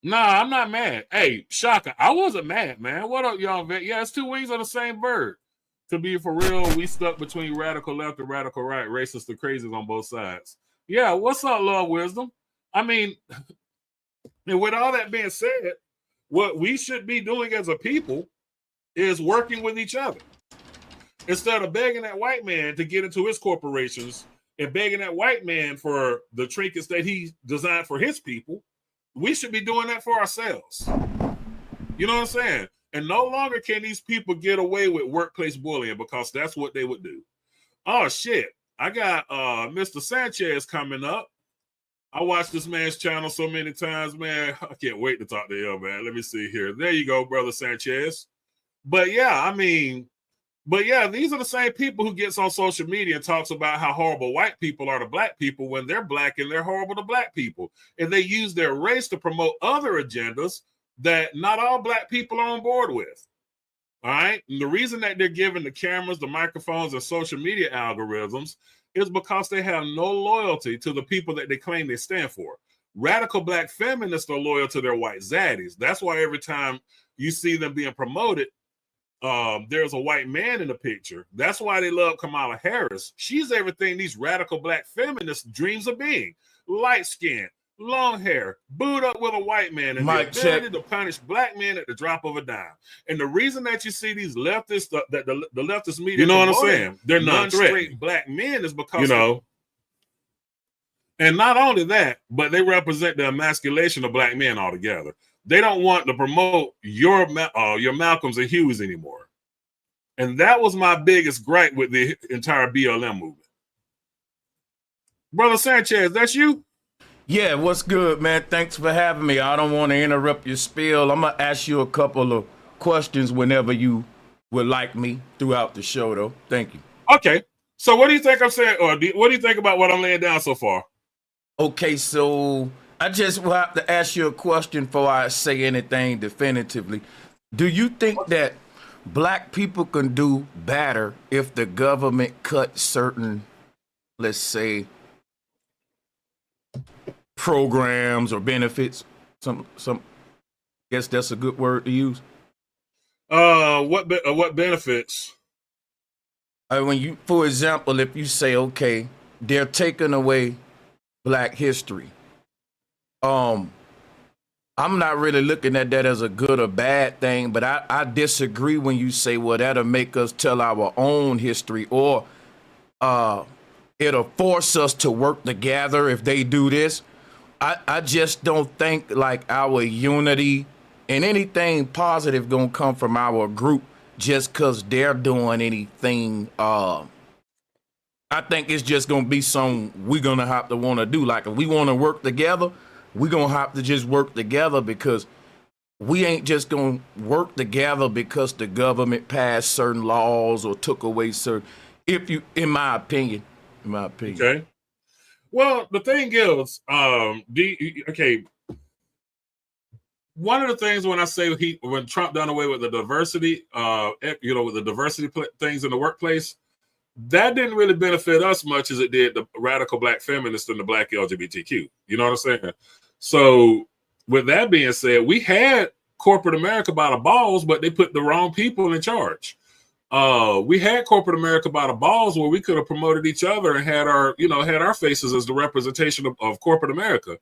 Nah, I'm not mad. Hey, Shaka, I wasn't mad, man. What up, y'all? Yeah, it's two wings on the same bird. To be for real, we stuck between radical left and radical right, racist to crazies on both sides. Yeah, what's up, Love Wisdom? I mean, and with all that being said, what we should be doing as a people is working with each other. Instead of begging that white man to get into his corporations and begging that white man for the trinkets that he designed for his people, we should be doing that for ourselves. You know what I'm saying? And no longer can these people get away with workplace bullying because that's what they would do. Oh, shit. I got Mr. Sanchez coming up. I watched this man's channel so many times, man. I can't wait to talk to him, man. Let me see here. There you go, Brother Sanchez. But yeah, these are the same people who gets on social media and talks about how horrible white people are to black people when they're black and they're horrible to black people. And they use their race to promote other agendas that not all black people are on board with. All right. And the reason that they're giving the cameras, the microphones, and social media algorithms is because they have no loyalty to the people that they claim they stand for. Radical black feminists are loyal to their white zaddies. That's why every time you see them being promoted, there's a white man in the picture. That's why they love Kamala Harris. She's everything these radical black feminists dreams of being. Light skin, long hair, booed up with a white man, and the ability to punish black men at the drop of a dime. And the reason that you see these leftists, that the leftist media, you know what I'm saying? They're non-straight black men is because, you know, and not only that, but they represent the emasculation of black men altogether. They don't want to promote your Malcolms and Hughes anymore. And that was my biggest gripe with the entire BLM movement. Brother Sanchez, that's you? Yeah, what's good, man? Thanks for having me. I don't want to interrupt your spiel. I'm going to ask you a couple of questions whenever you would like me throughout the show, though. Thank you. Okay. So what do you think I'm saying, or what do you think about what I'm laying down so far? Okay, so I just will have to ask you a question before I say anything definitively. Do you think that black people can do better if the government cut certain, let's say, programs or benefits? Some guess that's a good word to use. What benefits? When you, for example, if you say, okay, they're taking away Black history. I'm not really looking at that as a good or bad thing, but I disagree when you say, well, that'll make us tell our own history, or it'll force us to work together if they do this. I just don't think like our unity and anything positive gonna come from our group just because they're doing anything. I think it's just gonna be something we're gonna have to want to do. Like if we want to work together, we're gonna have to just work together, because we ain't just gonna work together because the government passed certain laws or took away certain. In my opinion. Okay. Well, the thing is, okay. One of the things when I say when Trump done away with the diversity, with the diversity things in the workplace, that didn't really benefit us much as it did the radical black feminists and the black LGBTQ. You know what I'm saying? So with that being said, we had corporate America by the balls, but they put the wrong people in charge. We had corporate America by the balls where we could have promoted each other and had our faces as the representation of corporate America.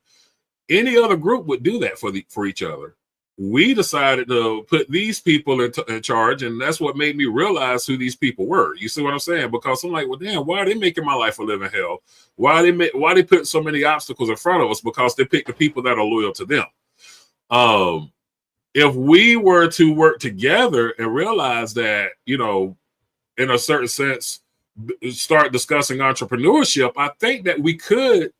Any other group would do that for each other. We decided to put these people in charge, and that's what made me realize who these people were. You see what I'm saying? Because I'm like, well, damn, why are they making my life a living hell? Why are they putting so many obstacles in front of us? Because they pick the people that are loyal to them. If we were to work together and realize that, in a certain sense, start discussing entrepreneurship, I think that we could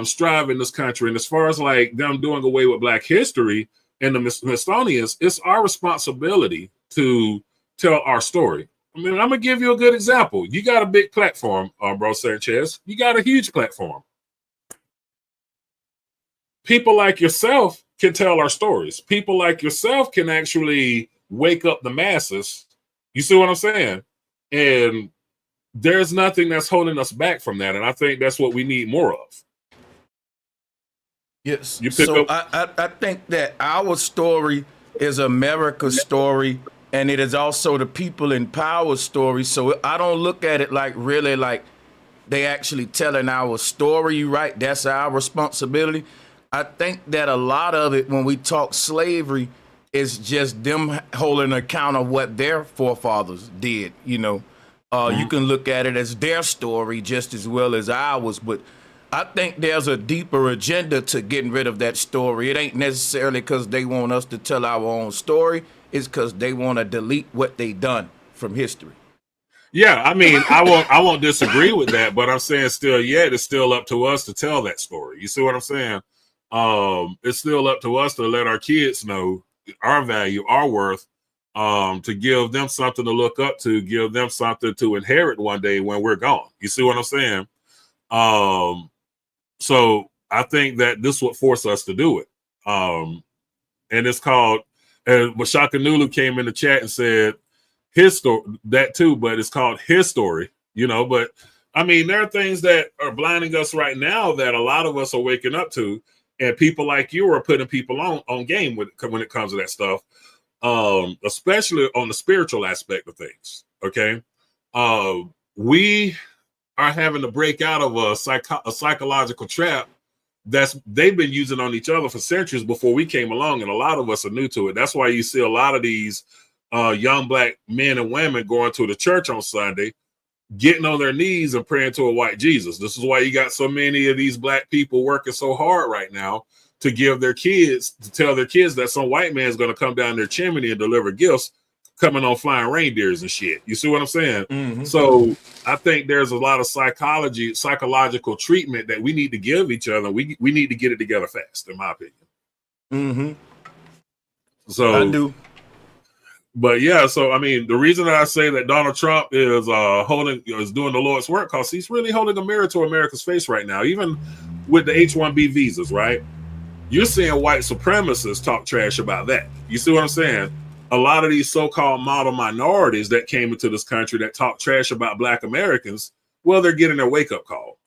strive in this country. And as far as like them doing away with Black history and the Smithsonians, it's our responsibility to tell our story. I mean, I'm gonna give you a good example. You got a big platform, bro, Sanchez. You got a huge platform. People like yourself can tell our stories. People like yourself can actually wake up the masses. You see what I'm saying? And there's nothing that's holding us back from that. And I think that's what we need more of. Yes. You pick So up. I think that our story is America's story, and it is also the people in power story. So I don't look at it like really like they actually telling our story, right? That's our responsibility. I think that a lot of it, when we talk slavery, is just them holding account of what their forefathers did. You can look at it as their story just as well as ours, but I think there's a deeper agenda to getting rid of that story. It ain't necessarily because they want us to tell our own story. It's because they want to delete what they done from history. Yeah, I mean, I won't disagree with that, but I'm saying still, yet it's still up to us to tell that story. You see what I'm saying? It's still up to us to let our kids know our value, our worth, to give them something to look up to, give them something to inherit one day when we're gone. You see what I'm saying? So I think that this would force us to do it. And it's called, and Mashaka Nulu came in the chat and said his story, that too, but it's called his story, but I mean, there are things that are blinding us right now that a lot of us are waking up to, and people like you are putting people on game when it comes to that stuff, especially on the spiritual aspect of things. Okay. We are having to break out of a psychological trap they've been using on each other for centuries before we came along, and a lot of us are new to it. That's why you see a lot of these young black men and women going to the church on Sunday, getting on their knees and praying to a white Jesus. This is why you got so many of these black people working so hard right now to tell their kids that some white man is going to come down their chimney and deliver gifts, coming on flying reindeers and shit. You see what I'm saying? Mm-hmm. So I think there's a lot of psychological treatment that we need to give each other. We need to get it together fast, in my opinion. Mm-hmm. So I do. But yeah, so I mean, the reason that I say that Donald Trump is doing the Lord's work, because he's really holding a mirror to America's face right now, even with the H-1B visas, right? You're seeing white supremacists talk trash about that. You see what I'm saying? A lot of these so-called model minorities that came into this country that talk trash about black Americans, well, they're getting their wake-up call.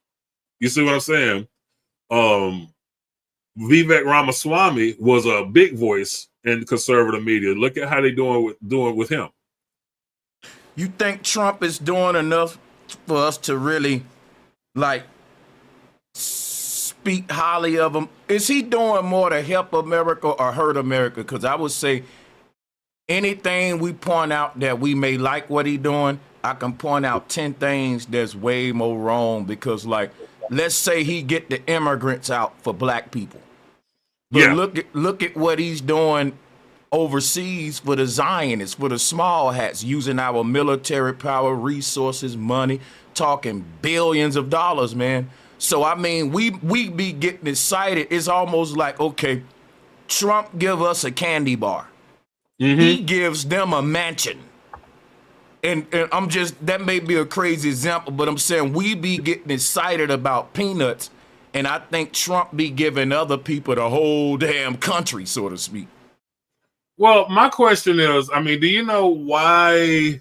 You see what I'm saying? Vivek Ramaswamy was a big voice in conservative media. Look at how they doing with him. You think Trump is doing enough for us to really speak highly of him? Is he doing more to help America or hurt America? Because I would say anything we point out that we may like what he doing, I can point out 10 things that's way more wrong. Because let's say he get the immigrants out for black people. But yeah, look at what he's doing overseas for the Zionists, for the small hats, using our military power, resources, money, talking billions of dollars, man. So I mean, we be getting excited. It's almost like, okay, Trump give us a candy bar. Mm-hmm. He gives them a mansion. And I'm just, that may be a crazy example, but I'm saying we be getting excited about peanuts. And I think Trump be giving other people the whole damn country, so to speak. Well, my question is, I mean, do you know why?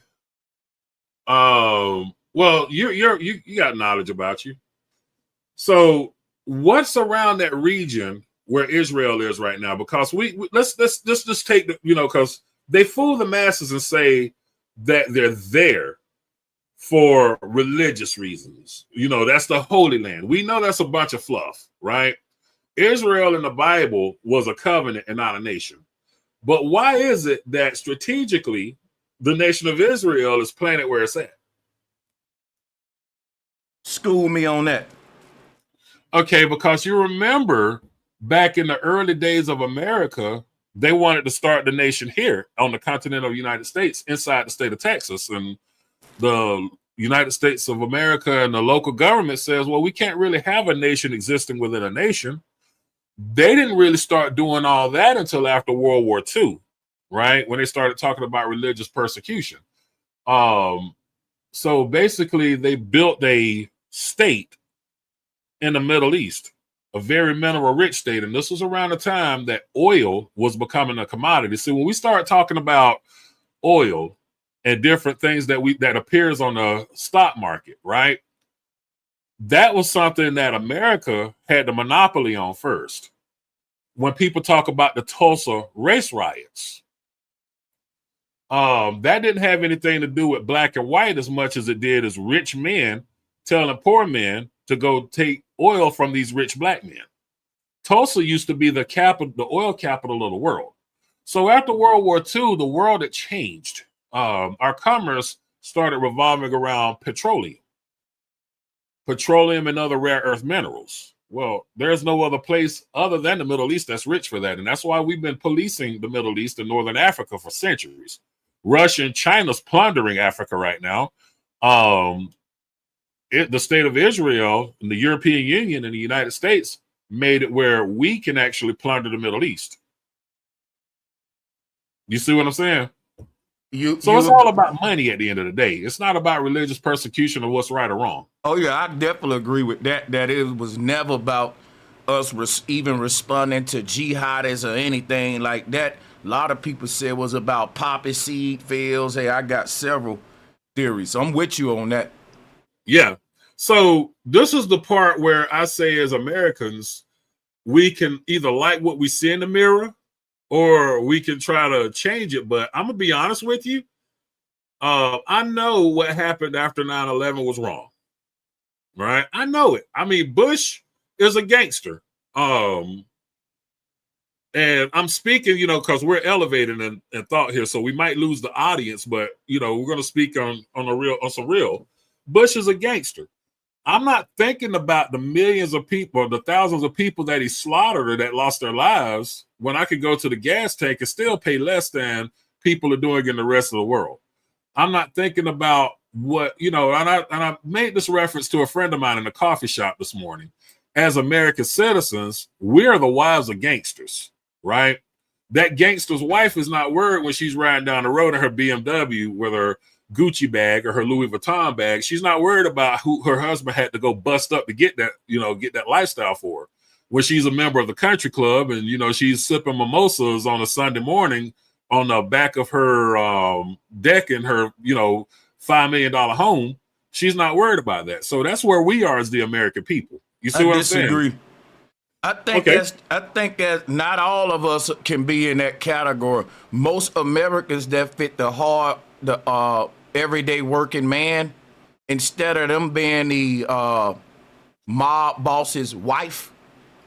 Well, you got knowledge about you. So, what's around that region where Israel is right now? Because let's just take the, because they fool the masses and say that they're there for religious reasons. That's the Holy Land. We know that's a bunch of fluff, right? Israel in the Bible was a covenant and not a nation. But why is it that strategically the nation of Israel is planted where it's at? School me on that. Okay, because you remember back in the early days of America, they wanted to start the nation here on the continental United States, inside the state of Texas. And the United States of America and the local government says, well, we can't really have a nation existing within a nation. They didn't really start doing all that until after World War II, right? When they started talking about religious persecution. So basically, they built a state in the Middle East, a very mineral-rich state. And this was around the time that oil was becoming a commodity. See, when we start talking about oil and different things that appears on the stock market, right? That was something that America had the monopoly on first. when people talk about the Tulsa race riots, that didn't have anything to do with black and white as much as it did as rich men telling poor men to go take oil from these rich black men. Tulsa used to be the capital, the oil capital of the world. So after World War II, the world had changed. Our commerce started revolving around petroleum and other rare earth minerals. Well, there's no other place other than the Middle East that's rich for that. And that's why we've been policing the Middle East and Northern Africa for centuries. Russia and China's plundering Africa right now. The state of Israel and the European Union and the United States made it where we can actually plunder the Middle East. You see what I'm saying? It's all about money at the end of the day. It's not about religious persecution or what's right or wrong. Oh, yeah, I definitely agree with that, that it was never about us even responding to jihadists or anything like that. A lot of people said it was about poppy seed fields. Hey, I got several theories. I'm with you on that. Yeah. So this is the part where I say as Americans, we can either like what we see in the mirror or we can try to change it. But I'm going to be honest with you. I know what happened after 9/11 was wrong. Right? I know it. I mean, Bush is a gangster. And I'm speaking, because we're elevating and thought here. So we might lose the audience, but, we're going to speak on some real. Bush is a gangster. I'm not thinking about the millions of people, the thousands of people that he slaughtered or that lost their lives when I could go to the gas tank and still pay less than people are doing in the rest of the world. I'm not thinking about what, and I made this reference to a friend of mine in a coffee shop this morning. As American citizens, we are the wives of gangsters, right? That gangster's wife is not worried when she's riding down the road in her BMW with her Gucci bag or her Louis Vuitton bag. She's not worried about who her husband had to go bust up to get that, get that lifestyle for her. When she's a member of the country club and, she's sipping mimosas on a Sunday morning on the back of her deck in her, $5 million home, she's not worried about that. So that's where we are as the American people. You see what I'm saying? I disagree. I think that not all of us can be in that category. Most Americans that fit the everyday working man, instead of them being the mob boss's wife,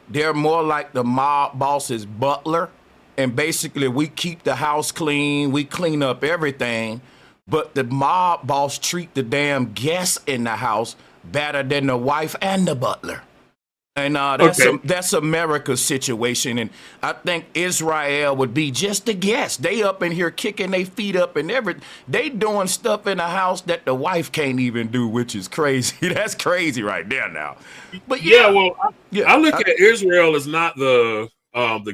they're more like the mob boss's butler. And basically, we keep the house clean, we clean up everything, but the mob boss treat the damn guests in the house better than the wife and the butler. And that's America's situation. And I think Israel would be just a guest. They up in here kicking their feet up and they doing stuff in the house that the wife can't even do, which is crazy. That's crazy right there now. But I look at Israel as not the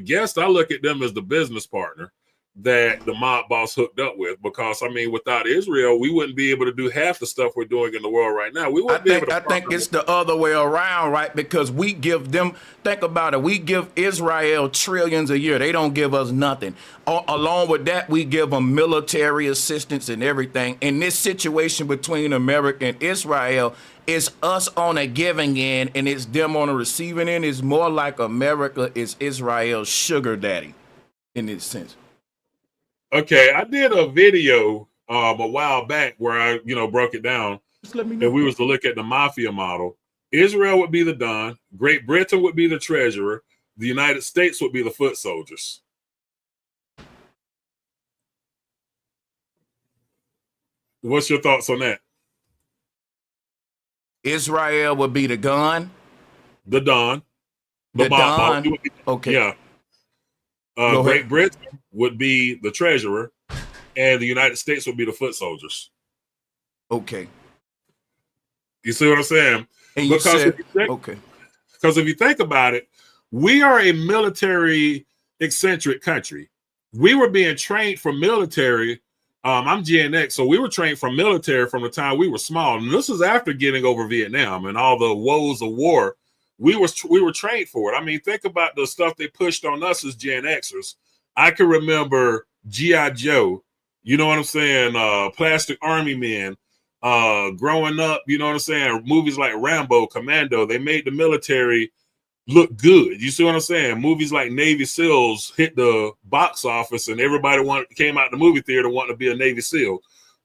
guest. I look at them as the business partner that the mob boss hooked up with, because without Israel, we wouldn't be able to do half the stuff we're doing in the world right now. We wouldn't be able to. I think it's the other way around, right? Because we give them, think about it, we give Israel trillions a year. They don't give us nothing. Along with that, we give them military assistance and everything. In this situation between America and Israel, it's us on a giving end and it's them on a receiving end. It's more like America is Israel's sugar daddy in this sense. Okay, I did a video a while back where I, broke it down. Just let me know. And we was to look at the mafia model. Israel would be the Don. Great Britain would be the treasurer. The United States would be the foot soldiers. What's your thoughts on that? Israel would be the gun. The Don. The Don. Okay. Yeah. Great Britain would be the treasurer, and the United States would be the foot soldiers. Okay. You see what I'm saying? And because if you think about it, we are a military eccentric country. We were being trained for military. I'm Gen X, so we were trained from military from the time we were small. And this is after getting over Vietnam and all the woes of war. We were trained for it. Think about the stuff they pushed on us as Gen Xers. I can remember G.I. Joe, you know what I'm saying? Plastic Army Men, growing up, you know what I'm saying? Movies like Rambo, Commando, they made the military look good. You see what I'm saying? Movies like Navy SEALs hit the box office, and everybody came out the movie theater wanting to be a Navy SEAL.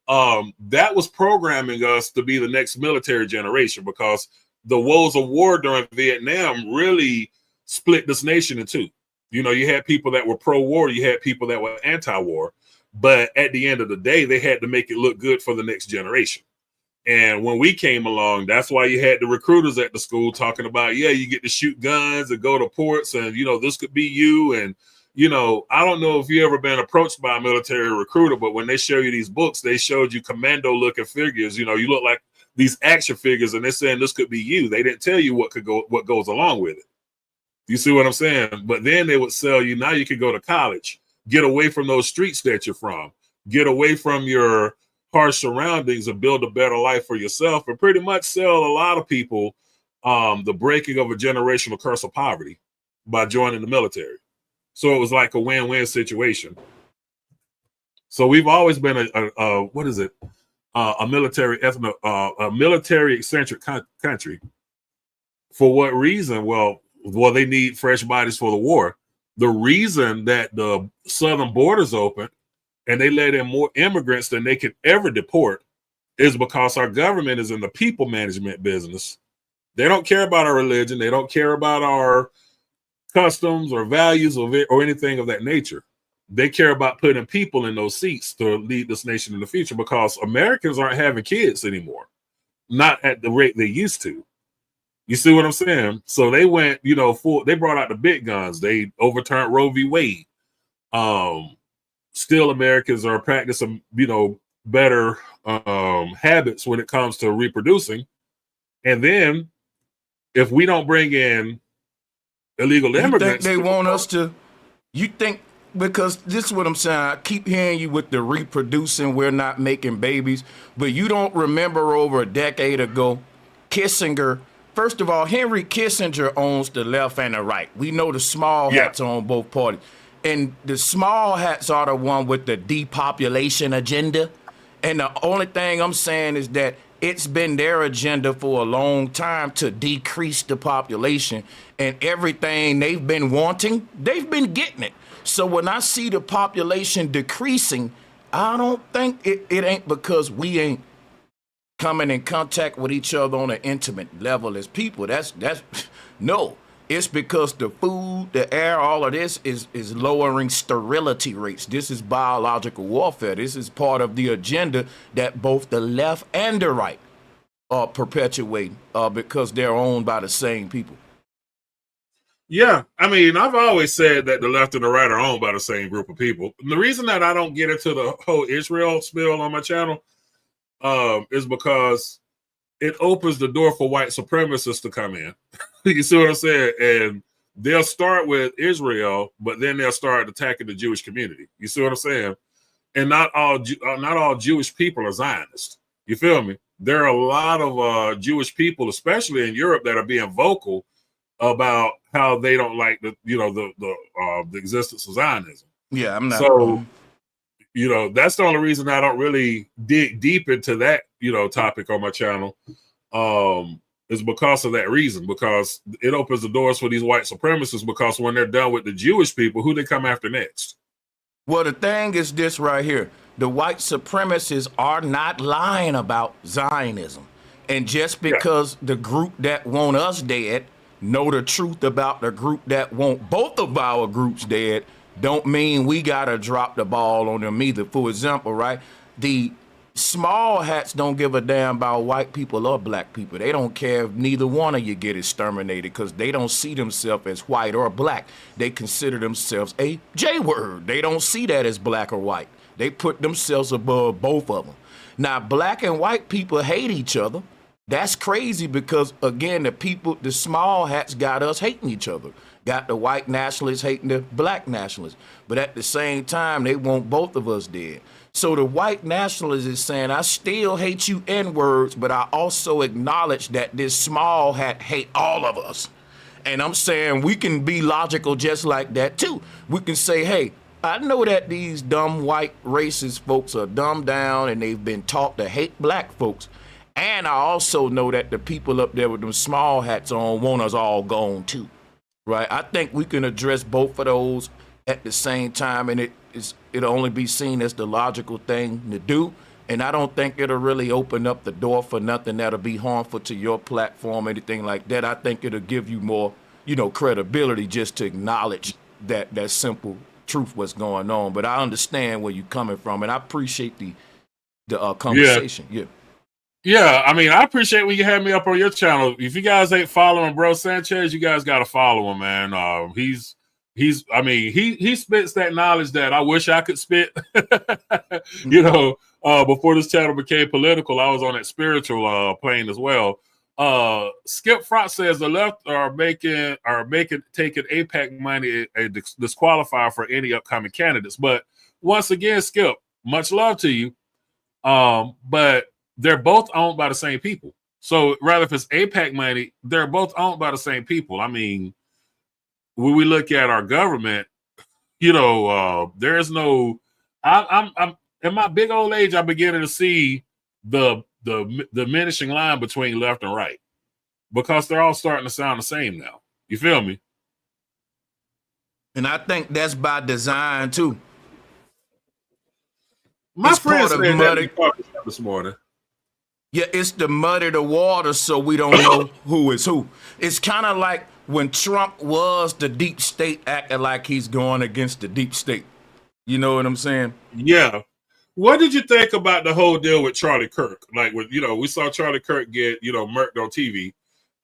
That was programming us to be the next military generation, because the woes of war during Vietnam really split this nation in two. You know, you had people that were pro-war, you had people that were anti-war, but at the end of the day, they had to make it look good for the next generation. And when we came along, that's why you had the recruiters at the school talking about, yeah, you get to shoot guns and go to ports, and, you know, this could be you. And, you know, I don't know if you ever been approached by a military recruiter, but when they show you these books, they showed you commando looking figures. You know, you look like these action figures, and they're saying this could be you. They didn't tell you what goes along with it. You see what I'm saying? But then they would sell you, now you can go to college, get away from those streets that you're from, get away from your harsh surroundings, and build a better life for yourself, and pretty much sell a lot of people the breaking of a generational curse of poverty by joining the military. So it was like a win-win situation. So we've always been a military eccentric country. For what reason? Well, they need fresh bodies for the war. The reason that the southern borders open and they let in more immigrants than they could ever deport is because our government is in the people management business. They don't care about our religion. They don't care about our customs or values or anything of that nature. They care about putting people in those seats to lead this nation in the future, because Americans aren't having kids anymore, not at the rate they used to. You see what I'm saying? So they went, you know, they brought out the big guns. They overturned Roe v. Wade. Still, Americans are practicing, you know, better habits when it comes to reproducing. And then if we don't bring in illegal immigrants, you think they want us to, you think, because this is what I'm saying, I keep hearing you with the reproducing, we're not making babies, but you don't remember over a decade ago, Kissinger, first of all, Henry Kissinger owns the left and the right. We know the small hats are on both parties. And the small hats are the one with the depopulation agenda. And the only thing I'm saying is that it's been their agenda for a long time to decrease the population. And everything they've been wanting, they've been getting it. So when I see the population decreasing, I don't think it ain't because we ain't coming in contact with each other on an intimate level as people. That's no. It's because the food, the air, all of this is lowering sterility rates. This is biological warfare. This is part of the agenda that both the left and the right are perpetuating because they're owned by the same people. Yeah, I mean, I've always said that the left and the right are owned by the same group of people. And the reason that I don't get into the whole Israel spill on my channel is because it opens the door for white supremacists to come in. You see what I'm saying? And they'll start with Israel, but then they'll start attacking the Jewish community. You see what I'm saying? And not all Jewish people are Zionists. You feel me? There are a lot of Jewish people, especially in Europe, that are being vocal about how they don't like the existence of Zionism. Yeah, I'm not. So, you know, that's the only reason I don't really dig deep into that, you know, topic on my channel. Is because of that reason, because it opens the doors for these white supremacists, because when they're done with the Jewish people, who they come after next? Well, the thing is this right here. The white supremacists are not lying about Zionism. And just because the group that want us dead know the truth about the group that want both of our groups dead, don't mean we gotta drop the ball on them either. For example, right, the small hats don't give a damn about white people or black people. They don't care if neither one of you get exterminated, because they don't see themselves as white or black. They consider themselves a J-word. They don't see that as black or white. They put themselves above both of them. Now, black and white people hate each other. That's crazy because, again, the small hats got us hating each other. Got the white nationalists hating the black nationalists. But at the same time, they want both of us dead. So the white nationalist is saying, I still hate you N-words, but I also acknowledge that this small hat hate all of us. And I'm saying we can be logical just like that too. We can say, hey, I know that these dumb white racist folks are dumbed down and they've been taught to hate black folks. And I also know that the people up there with them small hats on want us all gone too. right? I think we can address both of those at the same time, and it'll only be seen as the logical thing to do. And I don't think it'll really open up the door for nothing that'll be harmful to your platform, anything like that. I think it'll give you more, credibility just to acknowledge that simple truth what's going on. But I understand where you're coming from, and I appreciate the conversation. Yeah. Yeah, I mean, I appreciate when you had me up on your channel. If you guys ain't following Bro Sanchez, you guys got to follow him, man. He spits that knowledge that I wish I could spit. Before this channel became political, I was on that spiritual plane as well. Skip Front says the left are taking AIPAC money a disqualifier for any upcoming candidates. But once again, Skip, much love to you. But they're both owned by the same people. So rather if it's AIPAC money, they're both owned by the same people. I mean, when we look at our government, there's no. I'm in my big old age. I'm beginning to see the diminishing line between left and right because they're all starting to sound the same now. You feel me? And I think that's by design too. My friend said that this morning. Yeah, it's to muddy the water so we don't know who is who. It's kind of like when Trump was the deep state acting like he's going against the deep state. You know what I'm saying? Yeah. What did you think about the whole deal with Charlie Kirk? Like, we saw Charlie Kirk get, murked on TV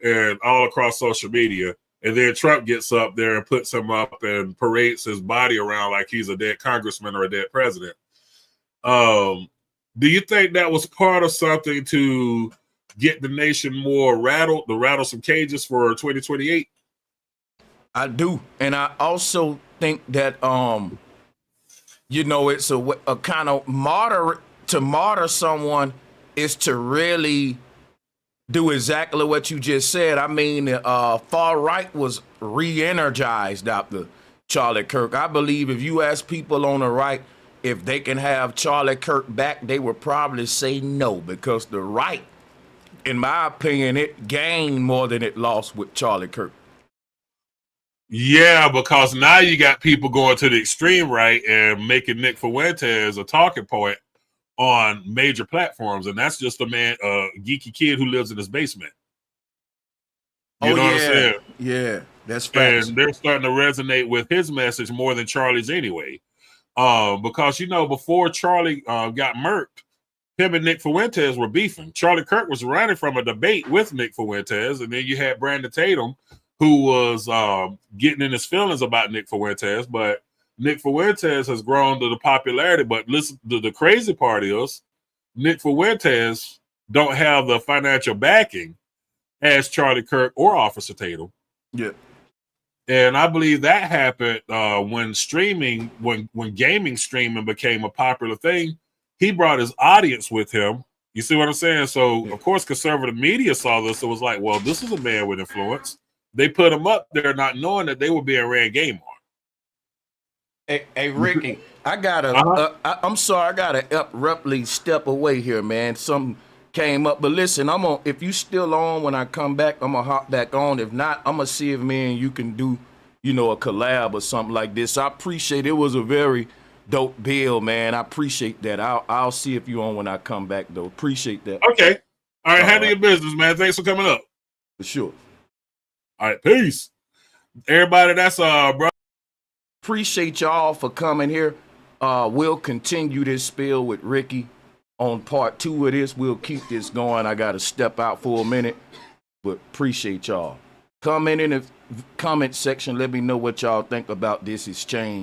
and all across social media. And then Trump gets up there and puts him up and parades his body around like he's a dead congressman or a dead president. Do you think that was part of something to get the nation more rattled, to rattle some cages for 2028? I do. And I also think that, it's a kind of martyr someone is to really do exactly what you just said. I mean, far right was re-energized after Charlie Kirk. I believe if you ask people on the right, if they can have Charlie Kirk back, they would probably say no, because the right, in my opinion, it gained more than it lost with Charlie Kirk. Yeah, because now you got people going to the extreme right and making Nick Fuentes a talking point on major platforms, and that's just a geeky kid who lives in his basement. You know what I'm saying? Yeah, that's facts. And they're starting to resonate with his message more than Charlie's anyway. Because before Charlie got murked, him and Nick Fuentes were beefing. Charlie Kirk was running from a debate with Nick Fuentes, and then you had Brandon Tatum, who was getting in his feelings about Nick Fuentes. But Nick Fuentes has grown to the popularity. But listen, the crazy part is Nick Fuentes don't have the financial backing as Charlie Kirk or Officer Tatum. Yeah. And I believe that happened when gaming streaming became a popular thing. He brought his audience with him. You see what I'm saying? So, of course, conservative media saw this. It was like, well, this is a man with influence. They put him up there not knowing that they were being ran game on. Hey Ricky, I gotta, I'm sorry, I gotta abruptly step away here, man. Something came up, but listen, if you still on when I come back, I'm gonna hop back on. If not, I'm gonna see if me and you can do, a collab or something like this. I appreciate it. It was a very dope bill, man. I appreciate that. I'll see if you on when I come back though. Appreciate that. Okay. All right, handle your business, man. Thanks for coming up. For sure. All right, peace. Everybody, that's bro. Appreciate y'all for coming here. We'll continue this spiel with Ricky on part 2 of this. We'll keep this going. I got to step out for a minute, but appreciate y'all. Comment in the comment section. Let me know what y'all think about this exchange.